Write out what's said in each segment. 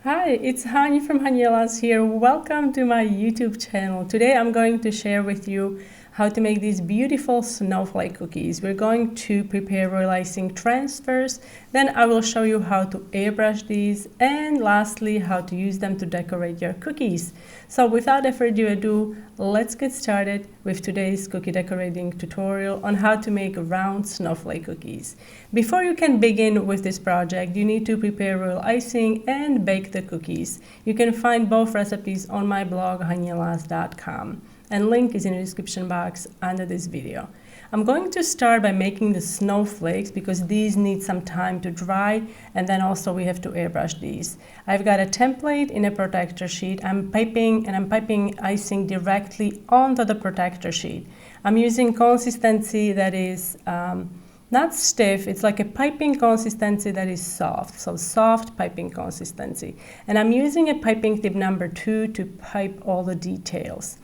Hi, it's Hani from Hanielas here. Welcome to my YouTube channel. Today I'm going to share with you how to make these beautiful snowflake cookies. We're going to prepare royal icing transfers, then I will show you how to airbrush these, and lastly how to use them to decorate your cookies. So without further ado, let's get started with today's cookie decorating tutorial on how to make round snowflake cookies. Before you can begin with this project, you need to prepare royal icing and bake the cookies. You can find both recipes on my blog hanielas.com, and link is in the description box under this video. I'm going to start by making the snowflakes because these need some time to dry, and then also we have to airbrush these. I've got a template in a protector sheet. I'm piping icing directly onto the protector sheet. I'm using consistency that is not stiff, it's like a piping consistency that is soft, so soft piping consistency. And I'm using a piping tip number 2 to pipe all the details.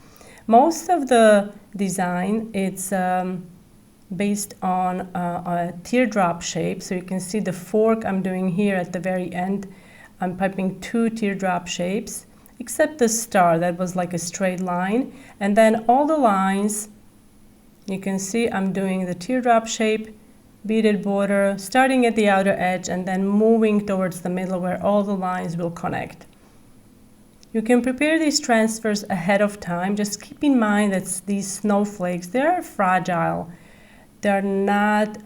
Most of the design, it's based on a teardrop shape, so you can see the fork I'm doing here at the very end. I'm piping 2 teardrop shapes, except the star that was like a straight line, and then all the lines, you can see I'm doing the teardrop shape, beaded border, starting at the outer edge and then moving towards the middle where all the lines will connect. You can prepare these transfers ahead of time. Just keep in mind that these snowflakes, they're fragile. They're not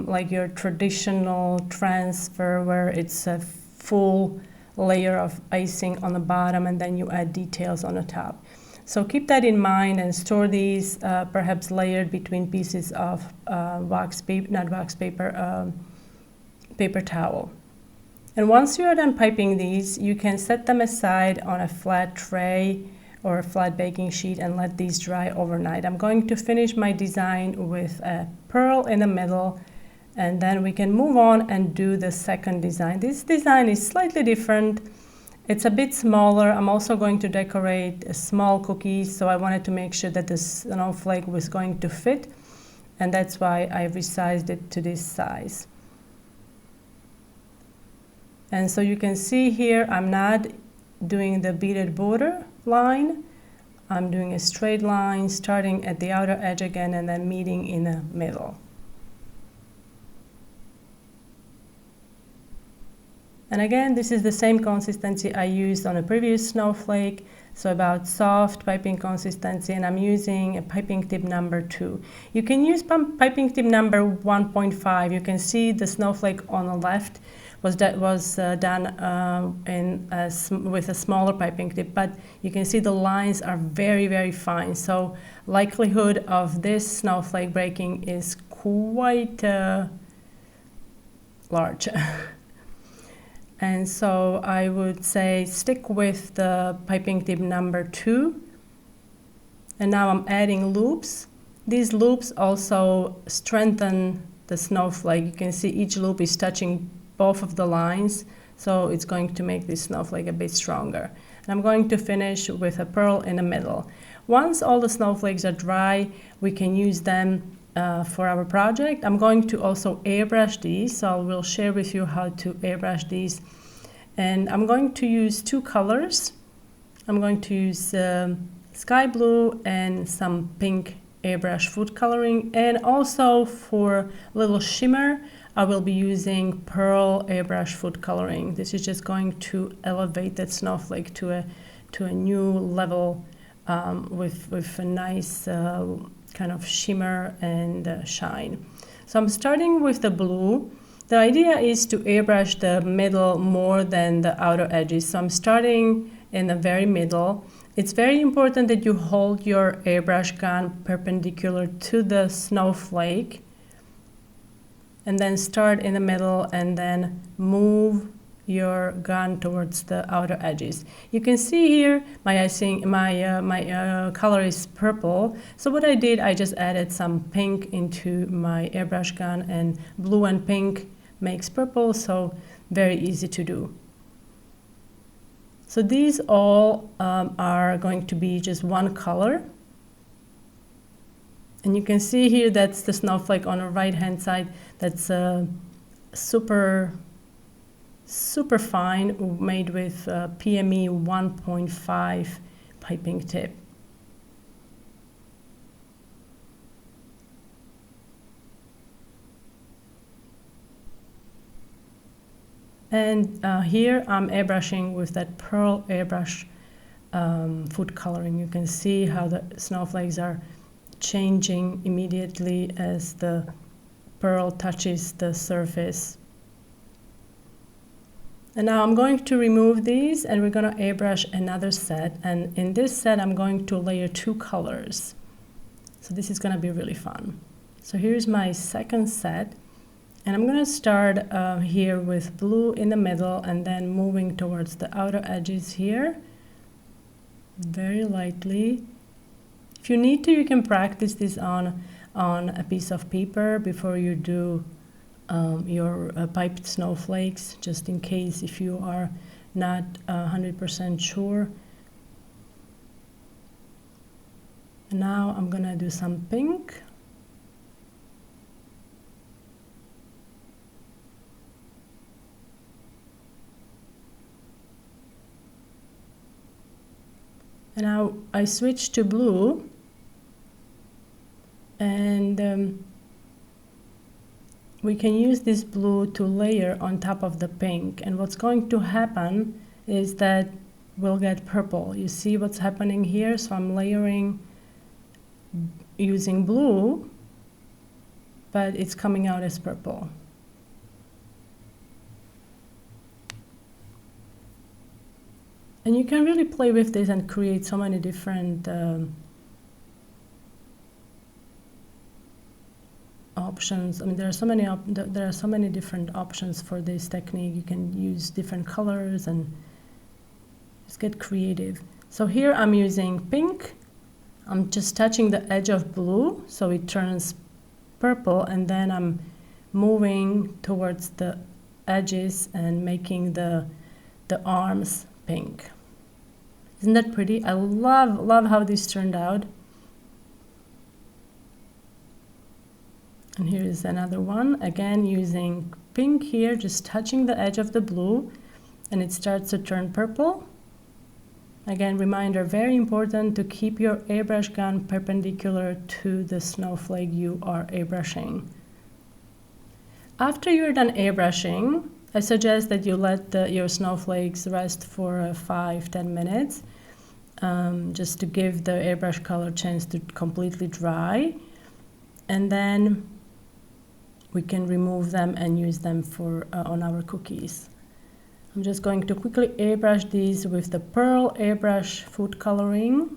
like your traditional transfer where it's a full layer of icing on the bottom and then you add details on the top. So keep that in mind and store these perhaps layered between pieces of paper towel. And once you are done piping these, you can set them aside on a flat tray or a flat baking sheet and let these dry overnight. I'm going to finish my design with a pearl in the middle, and then we can move on and do the second design. This design is slightly different. It's a bit smaller. I'm also going to decorate a small cookies, so I wanted to make sure that the snowflake was going to fit, and that's why I resized it to this size. And so you can see here, I'm not doing the beaded border line. I'm doing a straight line, starting at the outer edge again and then meeting in the middle. And again, this is the same consistency I used on a previous snowflake, so about soft piping consistency, and I'm using a piping tip number 2. You can use piping tip number 1.5. You can see the snowflake on the left was done with a smaller piping tip, but you can see the lines are very, very fine. So likelihood of this snowflake breaking is quite large. And so I would say stick with the piping tip number 2. And now I'm adding loops. These loops also strengthen the snowflake. You can see each loop is touching both of the lines, so it's going to make this snowflake a bit stronger. And I'm going to finish with a pearl in the middle. Once all the snowflakes are dry, we can use them for our project. I'm going to also airbrush these, so I will share with you how to airbrush these. And I'm going to use 2 colors. I'm going to use sky blue and some pink airbrush food coloring, and also for a little shimmer I will be using pearl airbrush food coloring. This is just going to elevate that snowflake to a new level with a nice kind of shimmer and shine. So I'm starting with the blue. The idea is to airbrush the middle more than the outer edges. So I'm starting in the very middle. It's very important that you hold your airbrush gun perpendicular to the snowflake, and then start in the middle and then move your gun towards the outer edges. You can see here my color is purple. So what I did, I just added some pink into my airbrush gun, and blue and pink makes purple, so very easy to do. So these all are going to be just one color. And you can see here that's the snowflake on the right hand side. That's super super fine, made with PME 1.5 piping tip. And here I'm airbrushing with that pearl airbrush food coloring. You can see how the snowflakes are changing immediately as the pearl touches the surface. And now I'm going to remove these and we're going to airbrush another set. And in this set, I'm going to layer 2 colors. So this is going to be really fun. So here's my second set. And I'm going to start here with blue in the middle and then moving towards the outer edges here. Very lightly. If you need to, you can practice this on a piece of paper before you do your piped snowflakes, just in case if you are not 100% sure. And now I'm gonna do some pink. And now I switch to blue, and we can use this blue to layer on top of the pink. And what's going to happen is that we'll get purple. You see what's happening here? So I'm layering using blue, but it's coming out as purple. And you can really play with this and create so many different options. I mean, there are so many different options for this technique. You can use different colors and just get creative. So here I'm using pink. I'm just touching the edge of blue so it turns purple, and then I'm moving towards the edges and making the arms pink. Isn't that pretty? I love how this turned out. And here is another one, again using pink here, just touching the edge of the blue, and it starts to turn purple. Again, reminder, very important to keep your airbrush gun perpendicular to the snowflake you are airbrushing. After you're done airbrushing, I suggest that you let your snowflakes rest for 5-10 minutes, just to give the airbrush color a chance to completely dry. And then we can remove them and use them for on our cookies. I'm just going to quickly airbrush these with the Pearl Airbrush food coloring.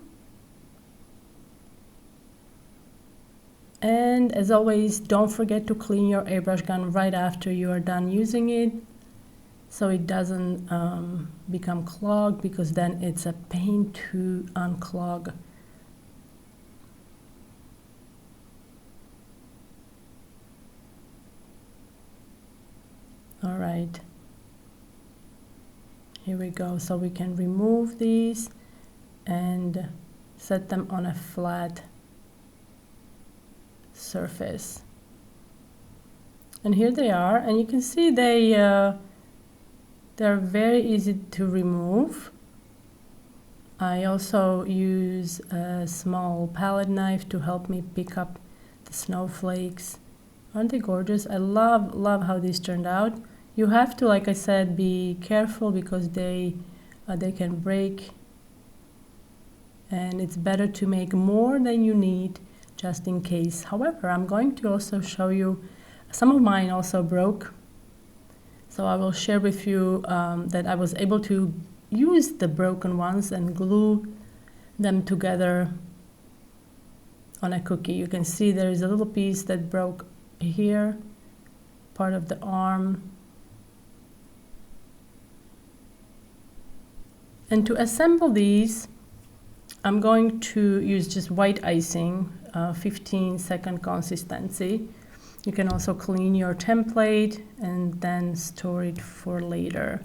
And as always, don't forget to clean your airbrush gun right after you are done using it, so it doesn't become clogged, because then it's a pain to unclog. All right, here we go. So we can remove these and set them on a flat surface. And here they are, and you can see they're very easy to remove. I also use a small palette knife to help me pick up the snowflakes. Aren't they gorgeous? I love how these turned out. You have to, like I said, be careful because they can break, and it's better to make more than you need just in case. However, I'm going to also show you, some of mine also broke. So I will share with you that I was able to use the broken ones and glue them together on a cookie. You can see there is a little piece that broke here, part of the arm. And to assemble these, I'm going to use just white icing, 15-second consistency. You can also clean your template and then store it for later.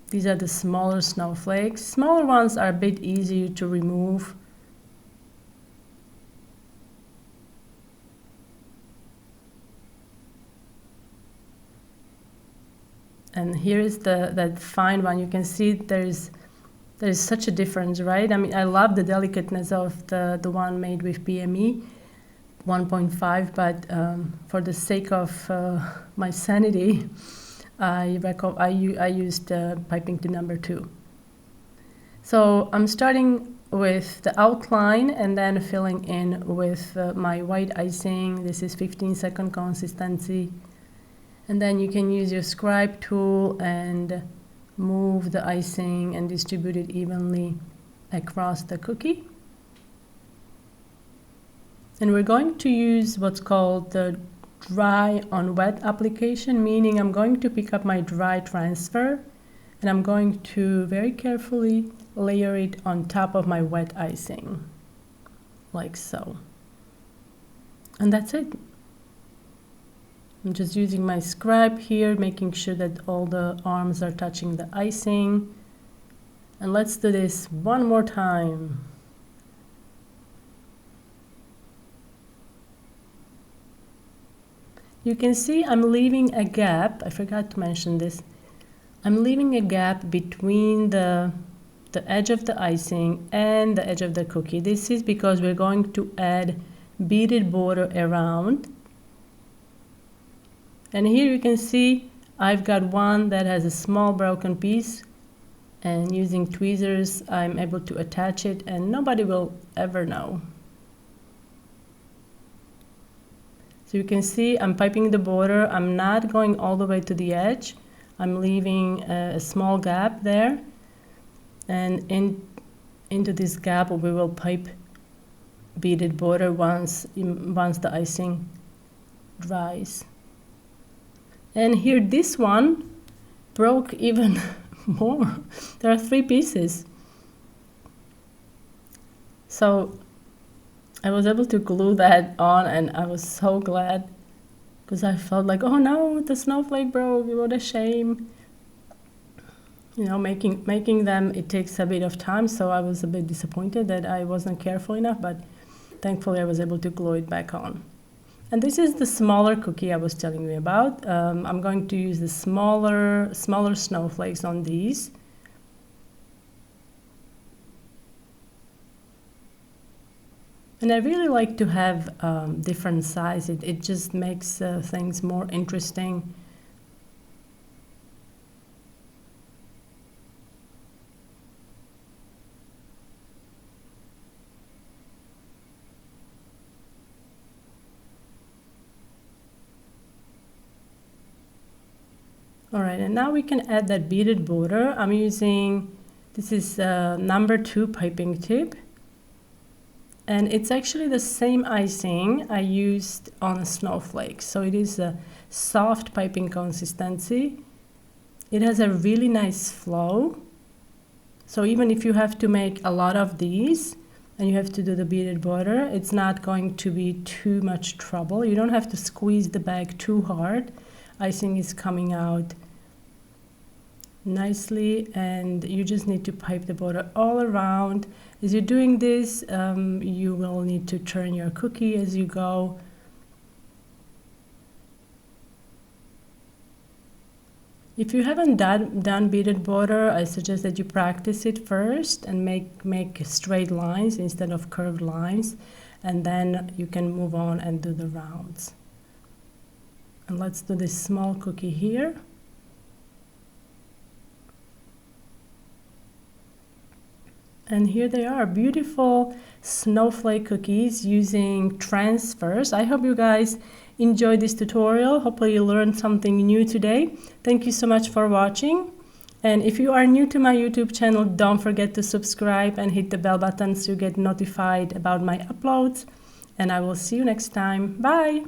These are the smaller snowflakes. Smaller ones are a bit easier to remove. And And here is that fine one. You can see there's such a difference, right? I mean, I love the delicateness of the one made with PME 1.5, but for the sake of my sanity, I used piping to number 2. So I'm starting with the outline and then filling in with my white icing. This is 15-second consistency. And then you can use your scribe tool and move the icing and distribute it evenly across the cookie. And we're going to use what's called the dry on wet application, meaning I'm going to pick up my dry transfer and I'm going to very carefully layer it on top of my wet icing, like so. And that's it. I'm just using my scribe here, making sure that all the arms are touching the icing. And let's do this one more time. You can see I'm leaving a gap. I forgot to mention this. I'm leaving a gap between the edge of the icing and the edge of the cookie. This is because we're going to add beaded border around. And here you can see I've got one that has a small broken piece, and using tweezers I'm able to attach it and nobody will ever know. So you can see I'm piping the border. I'm not going all the way to the edge. I'm leaving a small gap there, and into this gap we will pipe beaded border once the icing dries. And here this one broke even more. There are 3 pieces. So I was able to glue that on and I was so glad, because I felt like, oh no, the snowflake broke, what a shame. You know, making them, it takes a bit of time, so I was a bit disappointed that I wasn't careful enough, but thankfully I was able to glue it back on. And this is the smaller cookie I was telling you about. I'm going to use the smaller snowflakes on these. And I really like to have different size. It just makes things more interesting. All right, and now we can add that beaded border. I'm using, this is number 2 piping tip. And it's actually the same icing I used on a snowflake. So it is a soft piping consistency. It has a really nice flow. So even if you have to make a lot of these and you have to do the beaded border, it's not going to be too much trouble. You don't have to squeeze the bag too hard. Icing is coming out nicely, and you just need to pipe the border all around. As you're doing this, you will need to turn your cookie as you go. If you haven't done beaded border, I suggest that you practice it first and make straight lines instead of curved lines, and then you can move on and do the rounds. And let's do this small cookie here. And here they are, beautiful snowflake cookies using transfers. I hope you guys enjoyed this tutorial. Hopefully you learned something new today. Thank you so much for watching. And if you are new to my YouTube channel, don't forget to subscribe and hit the bell button so you get notified about my uploads. And I will see you next time. Bye!